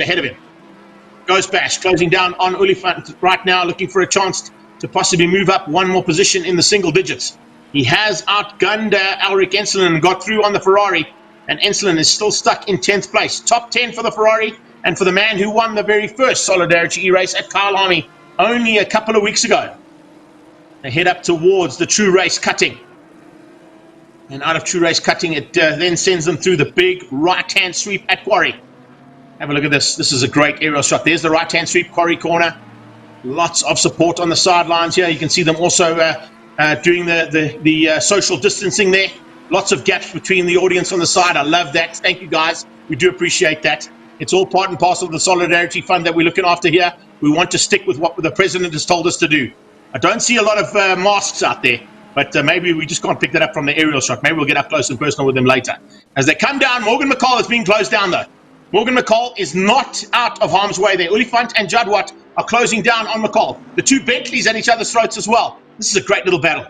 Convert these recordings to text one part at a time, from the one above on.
ahead of him. Goes Bash, closing down on Olifant right now, looking for a chance to possibly move up one more position in the single digits. He has outgunned Ulrich Enslin and got through on the Ferrari, and Enslin is still stuck in 10th place. Top 10 for the Ferrari and for the man who won the very first Solidarity E-race at Kyle Army only a couple of weeks ago. They head up towards the True Race cutting. And out of True Race cutting, it then sends them through the big right-hand sweep at Quarry. Have a look at this. This is a great aerial shot. There's the right-hand sweep, Quarry corner. Lots of support on the sidelines here. You can see them also doing the social distancing there. Lots of gaps between the audience on the side. I love that. Thank you, guys. We do appreciate that. It's all part and parcel of the Solidarity Fund that we're looking after here. We want to stick with what the president has told us to do. I don't see a lot of masks out there, but maybe we just can't pick that up from the aerial shot. Maybe we'll get up close and personal with them later. As they come down, Morgan McCall is being closed down, though. Morgan McCall is not out of harm's way there. Olifant and Jadwat are closing down on McCall. The two Bentleys at each other's throats as well. This is a great little battle.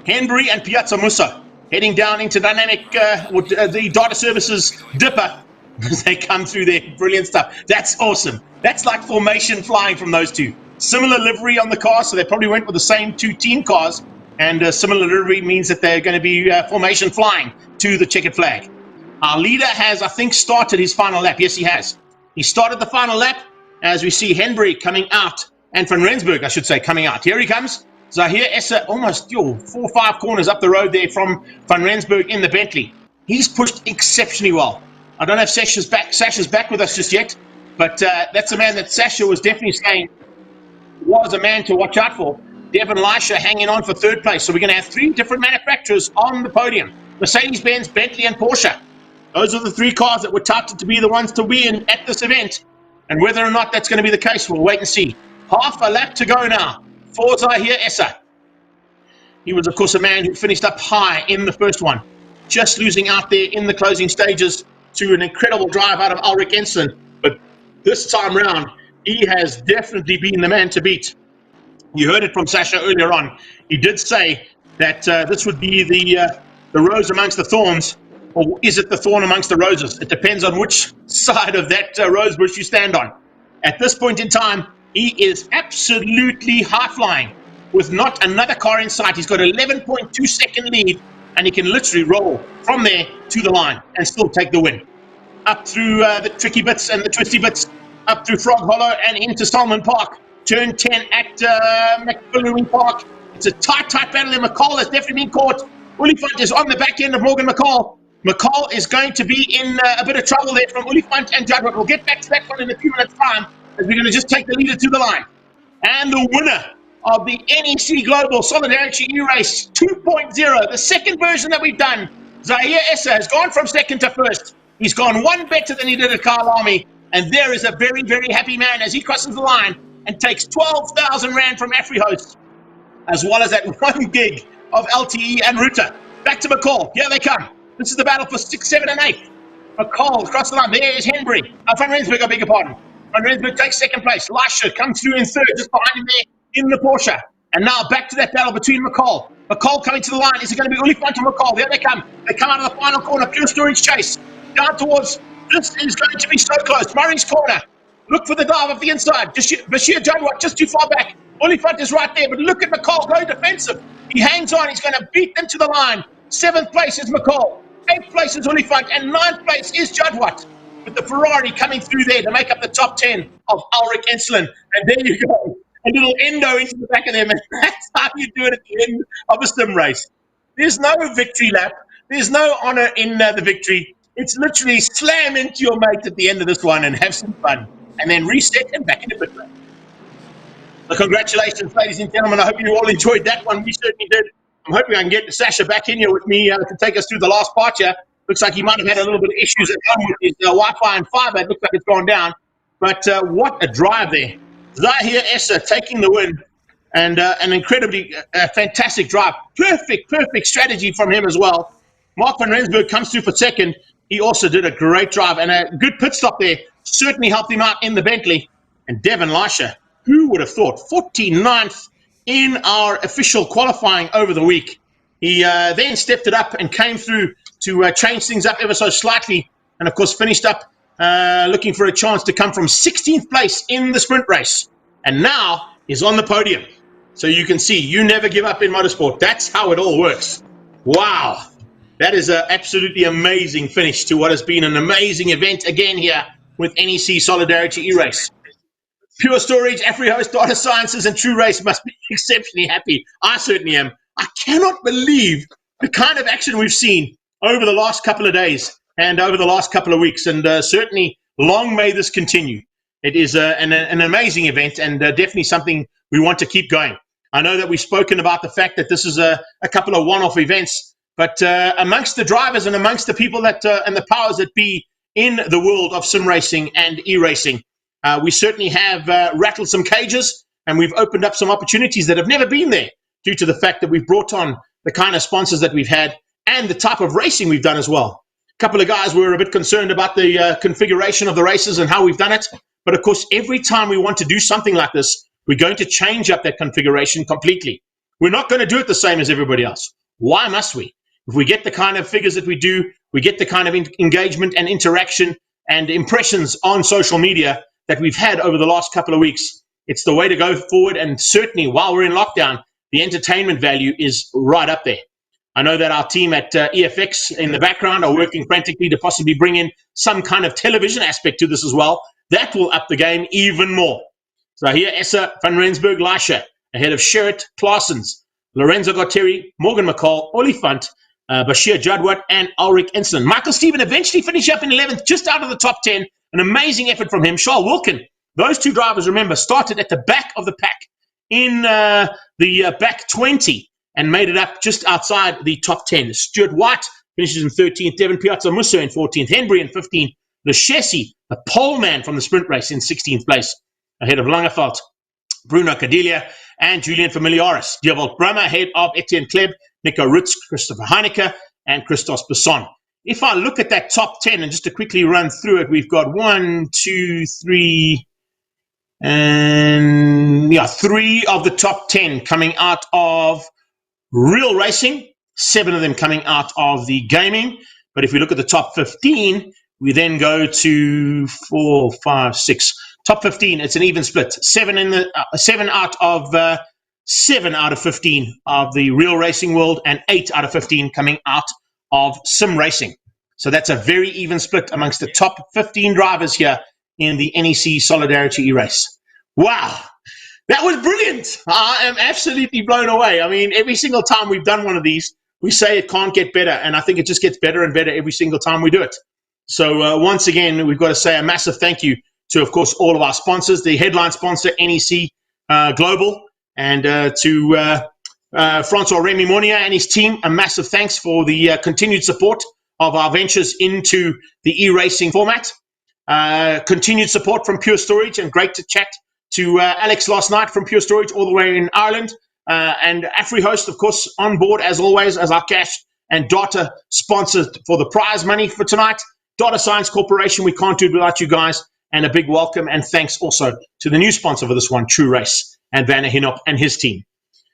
Henbury and Piazza Musso heading down into dynamic, the data services dipper as they come through there. Brilliant stuff. That's awesome. That's like formation flying from those two. Similar livery on the car, so they probably went with the same two team cars, and similar livery means that they're going to be formation flying to the checkered flag. Our leader has, I think, started his final lap. Yes, he has. He started the final lap as we see Henbury coming out, and Van Rensburg, I should say, coming out. Here he comes. Zahir Essa almost 4 or 5 corners up the road there from Van Rensburg in the Bentley. He's pushed exceptionally well. I don't have Sasha's back with us just yet, but that's a man that Sasha was definitely saying was a man to watch out for. Devin Leisha hanging on for 3rd place. So we're going to have 3 different manufacturers on the podium. Mercedes-Benz, Bentley, and Porsche. Those are the 3 cars that were touted to be the ones to win at this event. And whether or not that's going to be the case, we'll wait and see. Half a lap to go now for Zahir Essa. He was, of course, a man who finished up high in the first one, just losing out there in the closing stages to an incredible drive out of Ulrich Enslin. But this time round, he has definitely been the man to beat. You heard it from Sasha earlier on. He did say that this would be the rose amongst the thorns, or is it the thorn amongst the roses? It depends on which side of that rose bush you stand on. At this point in time, he is absolutely high-flying with not another car in sight. He's got 11.2 second lead, and he can literally roll from there to the line and still take the win. Up through the tricky bits and the twisty bits, up through Frog Hollow and into Stallman Park. Turn 10 at McPhillouin Park. It's a tight battle there. McCall has definitely been caught. Olifant is on the back end of Morgan McCall. McCall is going to be in a bit of trouble there from Olifant and Jadwat. We'll get back to that one in a few minutes' time, as we're going to just take the leader to the line. And the winner of the NEC Global Solidarity E-Race 2.0, the second version that we've done, Zahir Essa has gone from 2nd to 1st. He's gone 1 better than he did at Kyle Army. And there is a very, very happy man as he crosses the line and takes 12,000 Rand from AfriHost, as well as that 1 gig of LTE and router. Back to McCall. Here they come. This is the battle for 6, 7, and 8. McCall across the line. There is Henbury. Van Rensburg, I beg your pardon. Van Rensburg takes 2nd place. Leisha comes through in 3rd, just behind him there in the Porsche. And now back to that battle between McCall. McCall coming to the line. Is it going to be Olifant or McCall? There they come. They come out of the final corner. Pure storage chase. Down towards, this is going to be so close. Murray's corner. Look for the dive off the inside. Bashir Jadwat just too far back. Olifant is right there, but look at McCall going defensive. He hangs on. He's going to beat them to the line. 7th place is McCall. 8th place is Olifant. And 9th place is Jadwat, with the Ferrari coming through there to make up the top 10 of Ulrich Enslin. And there you go. A little endo into the back of them. And that's how you do it at the end of a sim race. There's no victory lap. There's no honor in the victory. It's literally slam into your mate at the end of this one and have some fun. And then reset and back into pit lane. So congratulations, ladies and gentlemen. I hope you all enjoyed that one. We certainly did. I'm hoping I can get Sasha back in here with me to take us through the last part here. Looks like he might have had a little bit of issues at home with his Wi-Fi and fiber. It looks like it's gone down. But what a drive there. Zahir Essa taking the win. And an incredibly fantastic drive. Perfect strategy from him as well. Mark Van Rensburg comes through for 2nd. He also did a great drive and a good pit stop there. Certainly helped him out in the Bentley. And Devin Leisha, who would have thought, 49th in our official qualifying over the week. He then stepped it up and came through to change things up ever so slightly. And, of course, finished up looking for a chance to come from 16th place in the sprint race, and now is on the podium. So you can see, you never give up in motorsport. That's how it all works. Wow. That is an absolutely amazing finish to what has been an amazing event again here with NEC Solidarity E-Race. Pure Storage, AfriHost, Data Sciences, and True Race must be exceptionally happy. I certainly am. I cannot believe the kind of action we've seen over the last couple of days and over the last couple of weeks, and certainly long may this continue. It is an amazing event, and definitely something we want to keep going. I know that we've spoken about the fact that this is a couple of one-off events, but amongst the drivers and amongst the people that and the powers that be in the world of sim racing and e-racing, we certainly have rattled some cages, and we've opened up some opportunities that have never been there due to the fact that we've brought on the kind of sponsors that we've had and the type of racing we've done as well. A couple of guys were a bit concerned about the configuration of the races and how we've done it. But of course, every time we want to do something like this, we're going to change up that configuration completely. We're not going to do it the same as everybody else. Why must we? If we get the kind of figures that we do, we get the kind of engagement and interaction and impressions on social media that we've had over the last couple of weeks, it's the way to go forward. And certainly while we're in lockdown, the entertainment value is right up there. I know that our team at EFX in the background are working frantically to possibly bring in some kind of television aspect to this as well. That will up the game even more. So here, Essa van Rensburg Leisha, ahead of Sherritt, Claessens, Lorenzo Gauteri, Morgan McCall, Olifant, Bashir Jadwat, and Ulrich Ensslin. Michael Stephen eventually finished up in 11th, just out of the top 10. An amazing effort from him. Charles Wilkin, those two drivers, remember, started at the back of the pack in the back 20 and made it up just outside the top 10. Stuart White finishes in 13th, Devin Piazza Musso in 14th, Henbury in 15th, Lechesi, the pole man from the sprint race, in 16th place, ahead of Langeveld, Bruno Cadilia, and Julian Familiaris. Dierwold Brummer ahead of Etienne Kleb, Nico Ritz, Christopher Heineke, and Christos Besson. If I look at that top 10 and just to quickly run through it, we've got 1, 2, 3, and yeah, 3 of the top 10 coming out of real racing, 7 of them coming out of the gaming. But if we look at the top 15, we then go to 4, 5, 6. Top 15, it's an even split. 7 out of 15 of the real racing world, and 8 out of 15 coming out of sim racing. So that's a very even split amongst the top 15 drivers here in the NEC Solidarity E-Race. Wow, that was brilliant. I am absolutely blown away. I mean, every single time we've done one of these, we say it can't get better, and I think it just gets better and better every single time we do it. So once again, we've got to say a massive thank you to, of course, all of our sponsors, the headline sponsor, NEC Global, and to Francois Remy Monier and his team, a massive thanks for the continued support of our ventures into the e-racing format. Continued support from Pure Storage, and great to chat to Alex last night from Pure Storage all the way in Ireland. And AfriHost, of course, on board as always as our cash and data sponsor for the prize money for tonight. Data Science Corporation, we can't do it without you guys. And a big welcome and thanks also to the new sponsor for this one, True Race, and Werner Hinop and his team.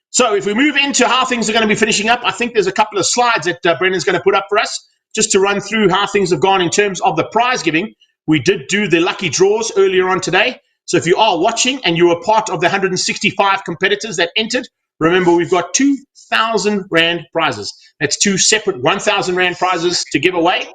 So if we move into how things are going to be finishing up, I think there's a couple of slides that Brendan's going to put up for us just to run through how things have gone in terms of the prize giving. We did do the lucky draws earlier on today. So if you are watching and you were part of the 165 competitors that entered, remember we've got 2,000 Rand prizes. That's 2 separate 1,000 Rand prizes to give away.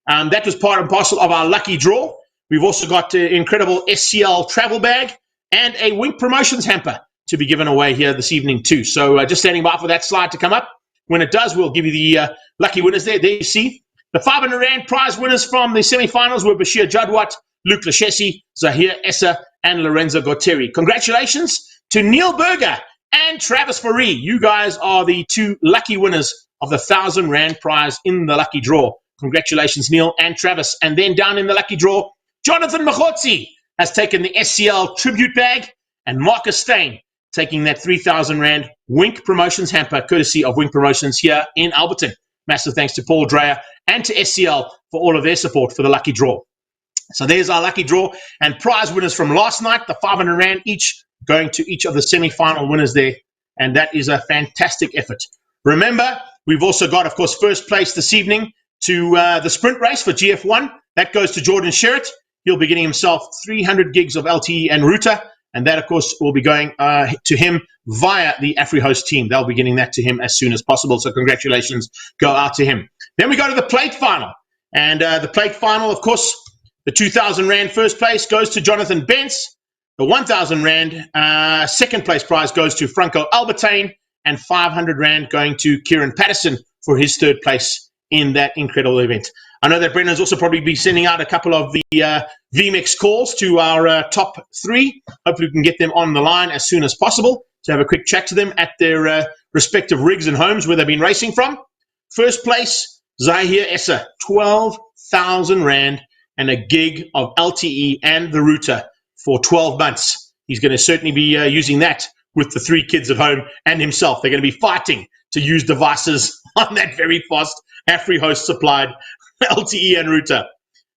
That was part and parcel of our lucky draw. We've also got an incredible SCL travel bag and a Wink Promotions hamper to be given away here this evening too. So just standing by for that slide to come up. When it does, we'll give you the lucky winners there. There you see. The 500 Rand prize winners from the semifinals were Bashir Jadwat, Luke Lechesi, Zahir Essa, and Lorenzo Gauteri. Congratulations to Neil Berger and Travis Faree. You guys are the 2 lucky winners of the 1,000 Rand prize in the lucky draw. Congratulations, Neil and Travis. And then down in the lucky draw, Jonathan Machotzi has taken the SCL tribute bag, and Marcus Stein taking that 3,000 Rand Wink Promotions hamper, courtesy of Wink Promotions here in Alberton. Massive thanks to Paul Dreyer and to SCL for all of their support for the lucky draw. So there's our lucky draw, and prize winners from last night, the 500 Rand each, going to each of the semi-final winners there, and that is a fantastic effort. Remember, we've also got, of course, first place this evening to the sprint race for GF1. That goes to Jordan Sherritt. He'll be getting himself 300 gigs of LTE en router, and that, of course, will be going to him via the AfriHost team. They'll be getting that to him as soon as possible, so congratulations go out to him. Then we go to the plate final, and the plate final, of course, the 2,000 Rand first place goes to Jonathan Bence. The 1,000 Rand second place prize goes to Franco Albertine, and 500 Rand going to Kieran Patterson for his third place in that incredible event. I know that Brendan's also probably be sending out a couple of the VMix calls to our top three. Hopefully we can get them on the line as soon as possible to have a quick chat to them at their respective rigs and homes where they've been racing from. First place, Zahir Essa, 12,000 Rand and a gig of LTE and the router for 12 months. He's going to certainly be using that with the three kids at home and himself. They're going to be fighting to use devices on that very fast AfriHost supplied LTE and router.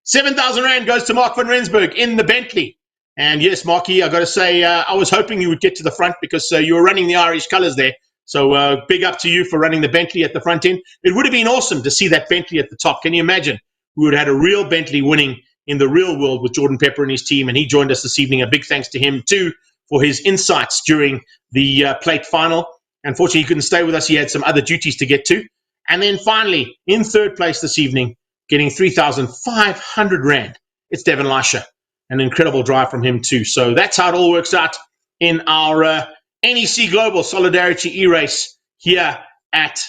7,000 Rand goes to Mark van Rensburg in the Bentley. And yes, Marky, I got to say, I was hoping you would get to the front because you were running the Irish colours there. So big up to you for running the Bentley at the front end. It would have been awesome to see that Bentley at the top. Can you imagine? We would have had a real Bentley winning in the real world with Jordan Pepper and his team. And he joined us this evening. A big thanks to him, too, for his insights during the plate final. Unfortunately, he couldn't stay with us. He had some other duties to get to. And then finally, in third place this evening, getting 3,500 Rand, it's Devin Lisha. An incredible drive from him too. So that's how it all works out in our NEC Global Solidarity E-Race here at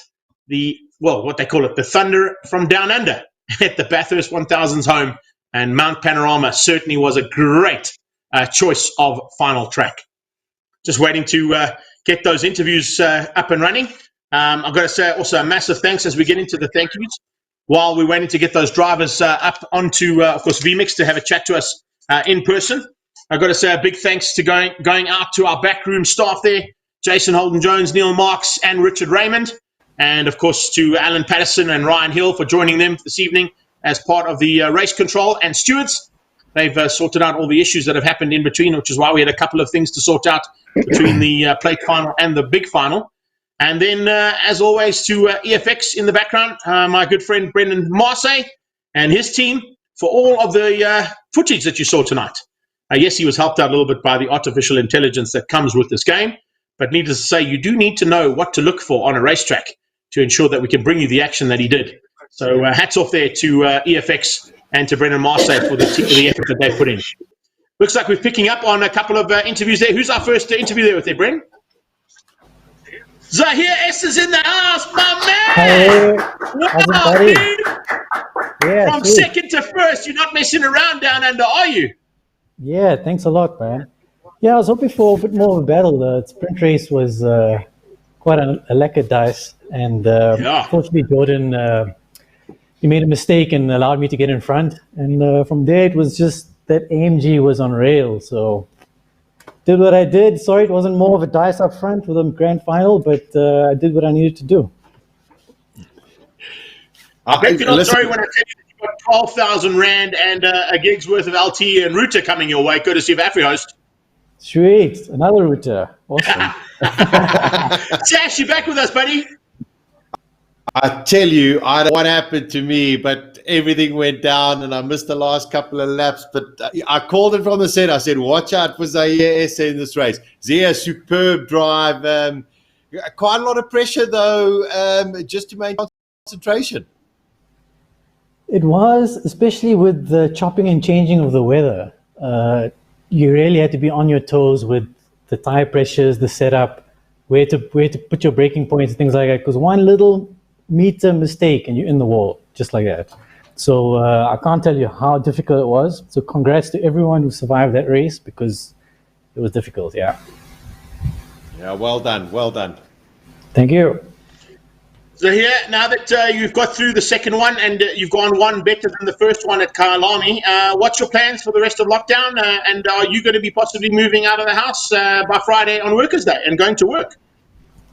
the, well, what they call it, the Thunder from Down Under at the Bathurst 1000's home. And Mount Panorama certainly was a great choice of final track. Just waiting to get those interviews up and running. I've got to say also a massive thanks as we get into the thank yous. While we're waiting to get those drivers up onto, of course, VMix to have a chat to us in person. I've got to say a big thanks to going out to our backroom staff there, Jason Holden-Jones, Neil Marks, and Richard Raymond. And, of course, to Alan Patterson and Ryan Hill for joining them this evening as part of the race control and stewards. They've sorted out all the issues that have happened in between, which is why we had a couple of things to sort out between the plate final and the big final. And then, as always, to EFX in the background, my good friend Brendan Marseille and his team for all of the footage that you saw tonight. Yes, he was helped out a little bit by the artificial intelligence that comes with this game, but needless to say, you do need to know what to look for on a racetrack to ensure that we can bring you the action that he did. So hats off there to EFX and to Brendan Marseille for the effort that they put in. Looks like we're picking up on a couple of interviews there. Who's our first interview there with there, Brendan? Zahir Essa's in the house, my man! Wow, dude! Yeah, from second to first, you're not messing around down under, are you? Yeah, thanks a lot, man. Yeah, I was hoping for a bit more of a battle. The sprint race was quite a lekker dice, and unfortunately, Jordan, he made a mistake and allowed me to get in front. And from there, it was just that AMG was on rails, so did what I did. Sorry, it wasn't more of a dice up front with a grand final, but I did what I needed to do. I bet you're not sorry when I tell you that you've got 12,000 Rand and a gig's worth of LTE and router coming your way, courtesy of AfriHost. Sweet, another router. Awesome. Sash, you back with us, buddy? I tell you, I don't know what happened to me, but everything went down and I missed the last couple of laps. But I called it from the set. I said, watch out for Zahir Essa in this race. Zahir, superb drive. Quite a lot of pressure, though, just to maintain concentration. It was, especially with the chopping and changing of the weather. You really had to be on your toes with the tire pressures, the setup, where to put your braking points, things like that. Because one little meter mistake and you're in the wall, just like that. So I can't tell you how difficult it was. So congrats to everyone who survived that race because it was difficult, yeah. Yeah, well done, well done. Thank you. So here, now that you've got through the second one and you've gone one better than the first one at Kyalami, what's your plans for the rest of lockdown? And are you going to be possibly moving out of the house by Friday on Workers' Day and going to work?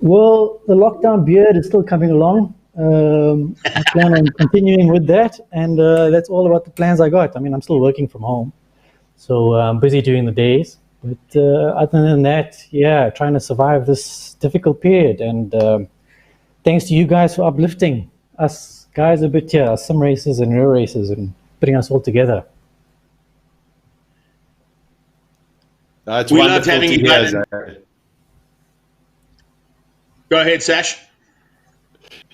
Well, the lockdown beard is still coming along. I plan on continuing with that, and that's all about the plans I got. I mean, I'm still working from home, so I'm busy during the days. But other than that, yeah, trying to survive this difficult period. And thanks to you guys for uplifting us guys a bit here, some races and real races, and putting us all together. It's We wonderful loved having to you hear. guys. Zahir. Go ahead, Sash.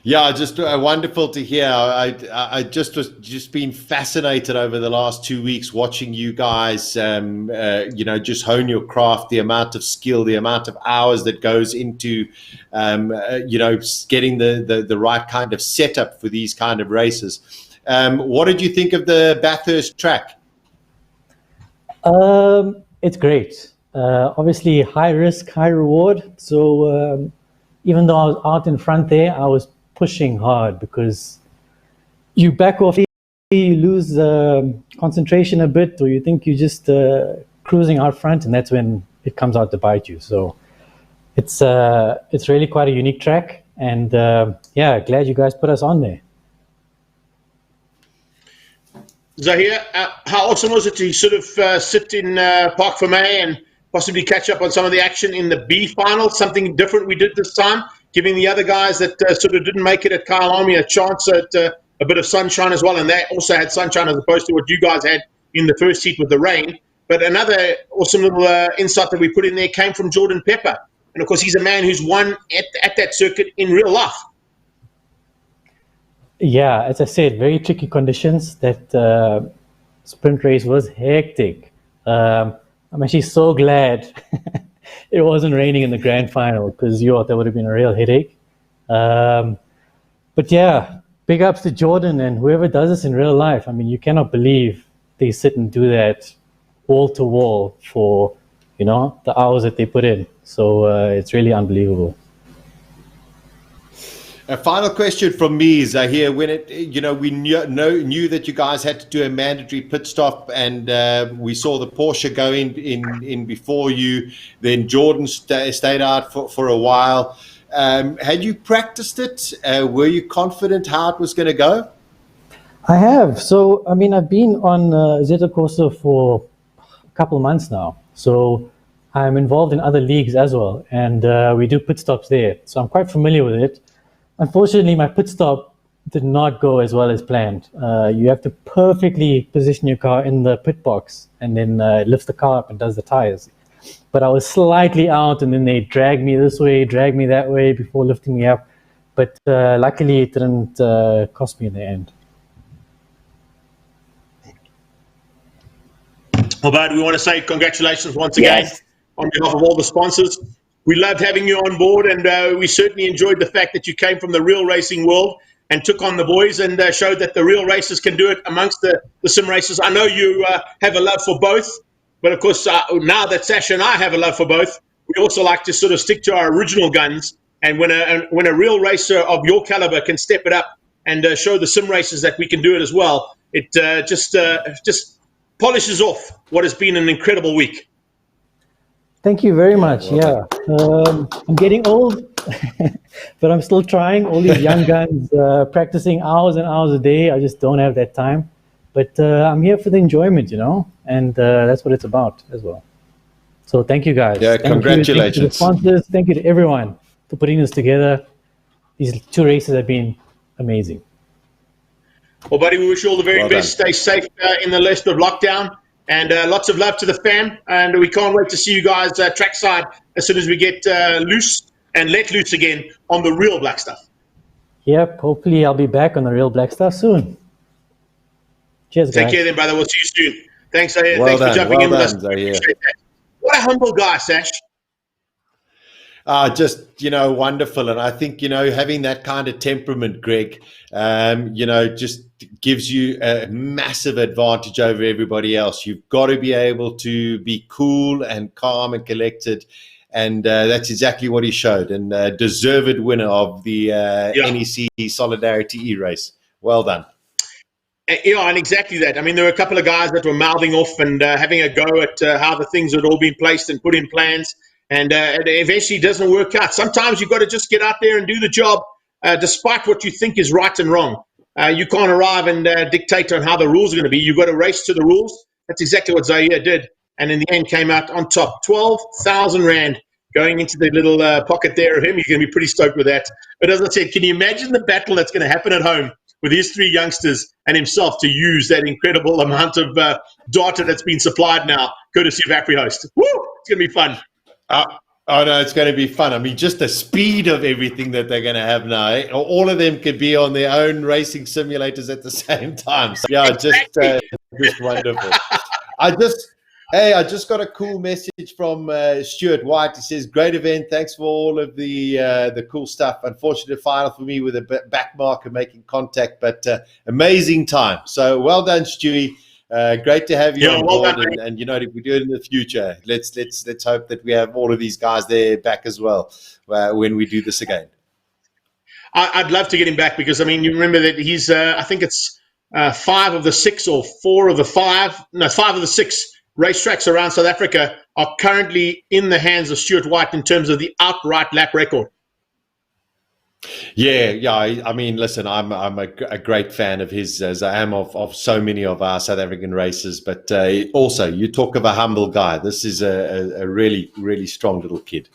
Yeah, just wonderful to hear. I just been fascinated over the last 2 weeks watching you guys, just hone your craft, the amount of skill, the amount of hours that goes into, getting the right kind of setup for these kind of races. What did you think of the Bathurst track? It's great. Obviously, high risk, high reward. So even though I was out in front there, I was pushing hard because you back off, you lose concentration a bit, or you think you're just cruising out front, and that's when it comes out to bite you. So it's really quite a unique track, and glad you guys put us on there. Zahir, how awesome was it to sort of sit in Park Fermé and possibly catch up on some of the action in the B final? Something different we did this time, giving the other guys that sort of didn't make it at Kyle Army a chance at a bit of sunshine as well. And they also had sunshine as opposed to what you guys had in the first heat with the rain. But another awesome little insight that we put in there came from Jordan Pepper. And, of course, he's a man who's won at that circuit in real life. Yeah, as I said, very tricky conditions. That sprint race was hectic. I'm actually so glad it wasn't raining in the grand final, because that would have been a real headache. But yeah, big ups to Jordan and whoever does this in real life. I mean, you cannot believe they sit and do that wall to wall for, the hours that they put in. So it's really unbelievable. A final question from me, Zahir. When we knew that you guys had to do a mandatory pit stop, and we saw the Porsche go in before you. Then Jordan stayed out for a while. Had you practiced it? Were you confident how it was going to go? I have. So, I mean, I've been on Zeta Corsa for a couple of months now. So I'm involved in other leagues as well, and we do pit stops there. So I'm quite familiar with it. Unfortunately, my pit stop did not go as well as planned. You have to perfectly position your car in the pit box, and then lifts the car up and does the tires. But I was slightly out, and then they dragged me this way, dragged me that way before lifting me up. But luckily, it didn't cost me in the end. Well, Bud, we want to say congratulations once again on behalf of all the sponsors. We loved having you on board, and we certainly enjoyed the fact that you came from the real racing world and took on the boys and showed that the real racers can do it amongst the sim racers. I know you have a love for both, but of course, now that Sasha and I have a love for both, we also like to sort of stick to our original guns. And when a real racer of your caliber can step it up and show the sim racers that we can do it as well, it just polishes off what has been an incredible week. Thank you very much. I'm getting old, but I'm still trying. All these young guns practicing hours and hours a day. I just don't have that time. But I'm here for the enjoyment, and that's what it's about as well. So thank you guys. Yeah, congratulations. Thank you to the sponsors. Thank you to everyone for putting this together. These 2 races have been amazing. Well, buddy, we wish you all the very best. Stay safe in the list of lockdown. And lots of love to the fam. And we can't wait to see you guys trackside as soon as we get loose and let loose again on the real black stuff. Yep. Hopefully I'll be back on the real black stuff soon. Cheers, guys. Take care then, brother. We'll see you soon. Thanks, Zahir. Well Thanks for jumping in with us. Zahir. What a humble guy, Sash. Just, wonderful. And I think, having that kind of temperament, Greg, just gives you a massive advantage over everybody else. You've got to be able to be cool and calm and collected. And that's exactly what he showed. And deserved winner of the NEC Solidarity E-Race. Well done. Yeah, and exactly that. I mean, there were a couple of guys that were mouthing off and having a go at how the things had all been placed and put in plans. And it eventually doesn't work out. Sometimes you've got to just get out there and do the job, despite what you think is right and wrong. You can't arrive and dictate on how the rules are going to be. You've got to race to the rules. That's exactly what Zahir did. And in the end, came out on top. 12,000 Rand going into the little pocket there of him. You're going to be pretty stoked with that. But as I said, can you imagine the battle that's going to happen at home with his three youngsters and himself to use that incredible amount of data that's been supplied now, courtesy of AfriHost. Woo! It's going to be fun. Oh, no, it's going to be fun. I mean, just the speed of everything that they're going to have now. Eh? All of them could be on their own racing simulators at the same time. So, yeah, just wonderful. I just got a cool message from Stuart White. He says, great event. Thanks for all of the cool stuff. Unfortunate final for me with a back marker making contact, but amazing time. So well done, Stewie. Great to have you on board, and you know, if we do it in the future, let's hope that we have all of these guys there back as well when we do this again. I'd love to get him back, because I mean, you remember that he's I think it's 5 of the 6 or 4 of the 5 of the 6 racetracks around South Africa are currently in the hands of Stuart White in terms of the outright lap record. Yeah. I mean, listen, I'm a great fan of his, as I am of so many of our South African races. But also, you talk of a humble guy. This is a really, really strong little kid.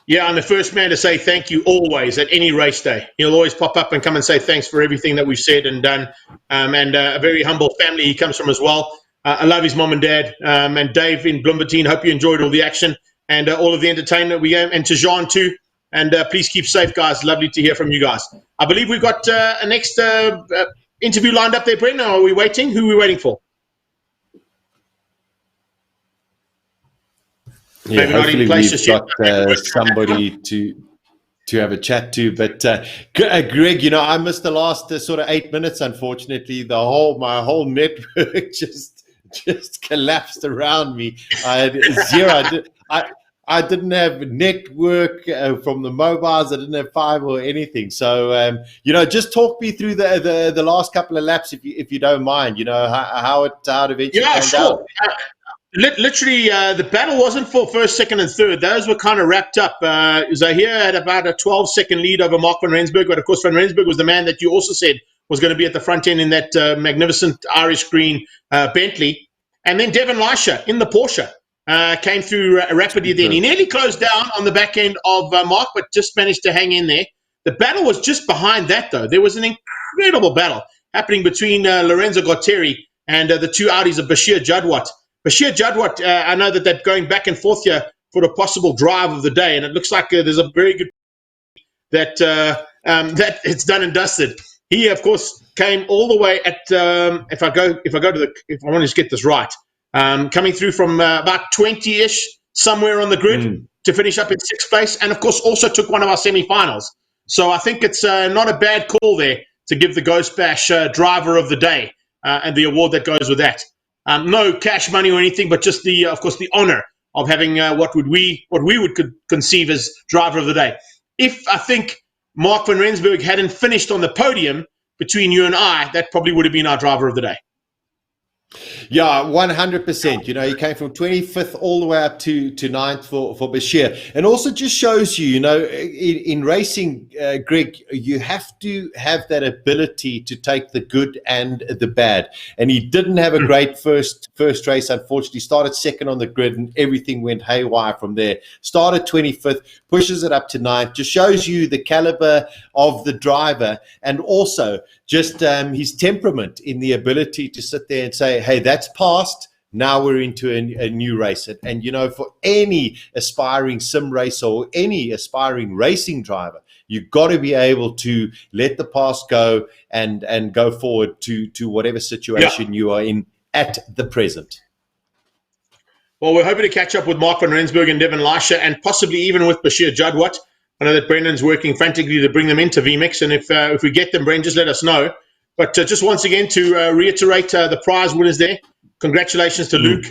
Yeah, I'm the first man to say thank you always at any race day. He'll always pop up and come and say thanks for everything that we've said and done. And a very humble family he comes from as well. I love his mom and dad. And Dave in Bloemfontein, hope you enjoyed all the action and all of the entertainment we gave. And to Jean too. And please keep safe, guys. Lovely to hear from you guys. I believe we've got a next interview lined up there, Brendan. Are we waiting? Who are we waiting for? Yeah, hopefully we've got somebody to have a chat to. But Greg, you know, I missed the last sort of 8 minutes. Unfortunately, my whole network just collapsed around me. I had zero. I didn't have network from the mobiles. I didn't have 5 or anything. So, you know, just talk me through the last couple of laps, if you don't mind. You know how it eventually came down. Literally, the battle wasn't for first, second, and third. Those were kind of wrapped up. Zahir had about a 12-second lead over Mark van Rensburg, but of course, van Rensburg was the man that you also said was going to be at the front end in that magnificent Irish green Bentley. And then Devon Leisha in the Porsche. Came through rapidly then. He nearly closed down on the back end of Mark, but just managed to hang in there. The battle was just behind that, though. There was an incredible battle happening between Lorenzo Guarteri and the 2 Audis of Bashir Jadwat. Bashir Jadwat, I know that they're going back and forth here for the possible drive of the day, and it looks like there's a very good that it's done and dusted. He, of course, came all the way at if I want to just get this right. Coming through from about 20-ish, somewhere on the grid, to finish up in 6th place, and of course also took one of our semi-finals. So I think it's not a bad call there to give the Ghost Bash driver of the day and the award that goes with that. No cash money or anything, but just of course, the honor of having what we would conceive as driver of the day. If I think Mark van Rensburg hadn't finished on the podium between you and I, that probably would have been our driver of the day. Yeah, 100%. You know, he came from 25th all the way up to 9th for Bashir. And also just shows you, you know, in racing, Greg, you have to have that ability to take the good and the bad. And he didn't have a great first race, unfortunately. Started second on the grid and everything went haywire from there. Started 25th, pushes it up to 9th. Just shows you the caliber of the driver, and also just his temperament in the ability to sit there and say, hey, that's past. Now we're into a new race. And, you know, for any aspiring sim racer or any aspiring racing driver, you've got to be able to let the past go and go forward to whatever situation you are in at the present. Well, we're hoping to catch up with Mark van Rensburg and Devon Leisha, and possibly even with Bashir Jadwat. I know that Brendan's working frantically to bring them into VMix, and if we get them, Brendan, just let us know. But just once again, to reiterate the prize winners there, congratulations to Luke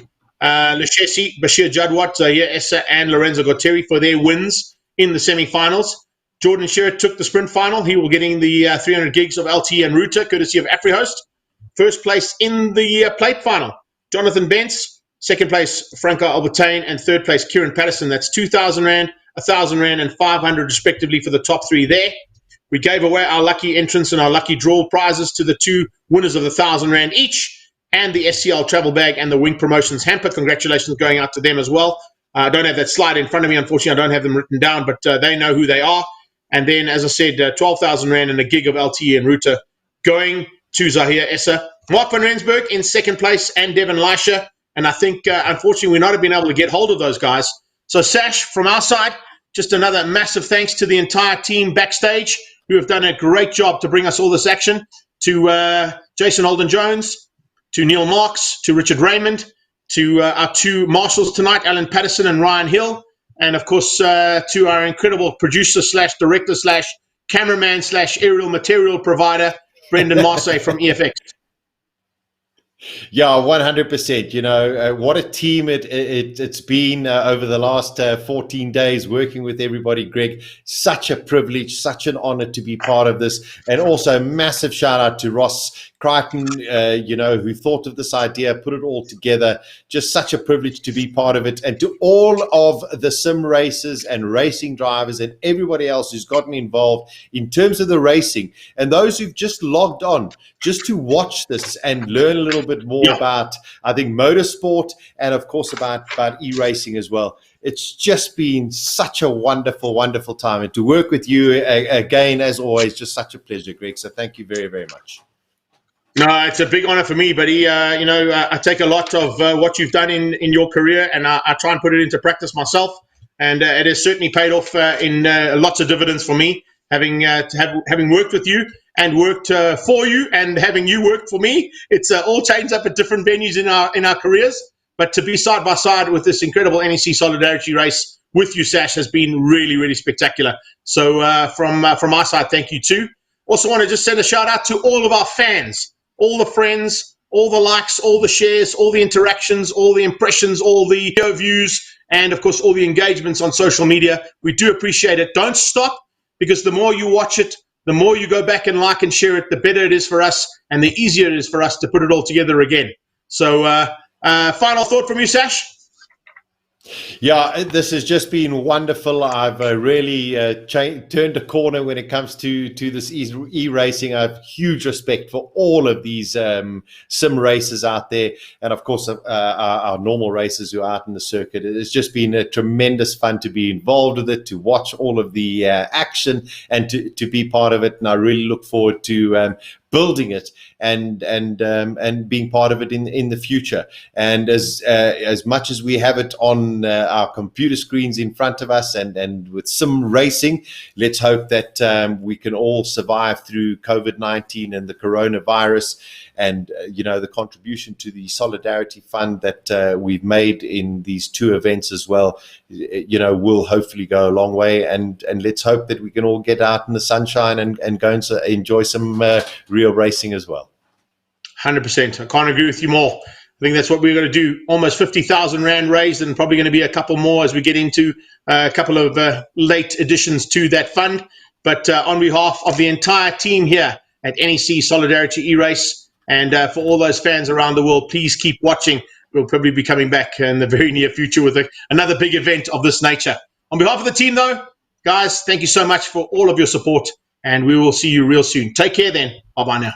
Leshesi, Bashir Jadwat, Zahir Essa, and Lorenzo Guarteri for their wins in the semi-finals. Jordan Sherritt took the sprint final. He will getting the 300 gigs of LTE and router, courtesy of AfriHost. First place in the plate final, Jonathan Bentz. Second place, Franco Albertine. And third place, Kieran Patterson. That's 2,000 Rand, 1,000 Rand, and 500 respectively for the top 3 there. We gave away our lucky entrance and our lucky draw prizes to the 2 winners of the 1,000 Rand each, and the SCL travel bag and the Wing Promotions hamper. Congratulations going out to them as well. I don't have that slide in front of me. Unfortunately, I don't have them written down, but they know who they are. And then, as I said, 12,000 Rand and a gig of LTE and router going to Zahir Essa. Mark van Rensburg in second place, and Devin Leisha. And I think, unfortunately, we're not have been able to get hold of those guys. So, Sash, from our side, just another massive thanks to the entire team backstage who have done a great job to bring us all this action. To Jason Alden-Jones, to Neil Marks, to Richard Raymond, to our two marshals tonight, Alan Patterson and Ryan Hill, and of course to our incredible producer / director / cameraman / aerial material provider, Brendan Marsay from EFX. Yeah, 100%. What a team it's been over the last 14 days working with everybody, Greg. Such a privilege, such an honor to be part of this. And also massive shout out to Ross Crichton, who thought of this idea, put it all together. Just such a privilege to be part of it. And to all of the sim racers and racing drivers and everybody else who's gotten involved in terms of the racing, and those who've just logged on just to watch this and learn a little bit more about, I think, motorsport and, of course, about e-racing as well. It's just been such a wonderful, wonderful time. And to work with you again, as always, just such a pleasure, Greg. So thank you very, very much. No, it's a big honor for me, buddy. I take a lot of what you've done in your career, and I try and put it into practice myself. And it has certainly paid off in lots of dividends for me, having worked with you and worked for you, and having you work for me. It's all changed up at different venues in our careers, but to be side by side with this incredible NEC Solidarity race with you, Sash, has been really, really spectacular. So from my side, thank you too. Also want to just send a shout out to all of our fans, all the friends, all the likes, all the shares, all the interactions, all the impressions, all the views, and of course all the engagements on social media. We do appreciate it. Don't stop, because the more you watch it, the more you go back and like and share it, the better it is for us, and the easier it is for us to put it all together again. So final thought from you, Sash? Yeah, this has just been wonderful. I've really turned a corner when it comes to this e-racing. I have huge respect for all of these sim racers out there, and of course our normal racers who are out in the circuit. It's just been a tremendous fun to be involved with it, to watch all of the action, and to be part of it. And I really look forward to building it and being part of it in the future. And as much as we have it on our computer screens in front of us and with sim racing, let's hope that we can all survive through COVID-19 and the coronavirus, and the contribution to the Solidarity Fund that we've made in these two events as well, will hopefully go a long way. And let's hope that we can all get out in the sunshine and go and enjoy some real racing as well. 100%. I can't agree with you more. I think that's what we're going to do. Almost 50,000 Rand raised, and probably going to be a couple more as we get into a couple of late additions to that fund. But on behalf of the entire team here at NEC Solidarity E-Race, and for all those fans around the world, please keep watching. We'll probably be coming back in the very near future with another big event of this nature. On behalf of the team, though, guys, thank you so much for all of your support, and we will see you real soon. Take care then. Bye-bye now.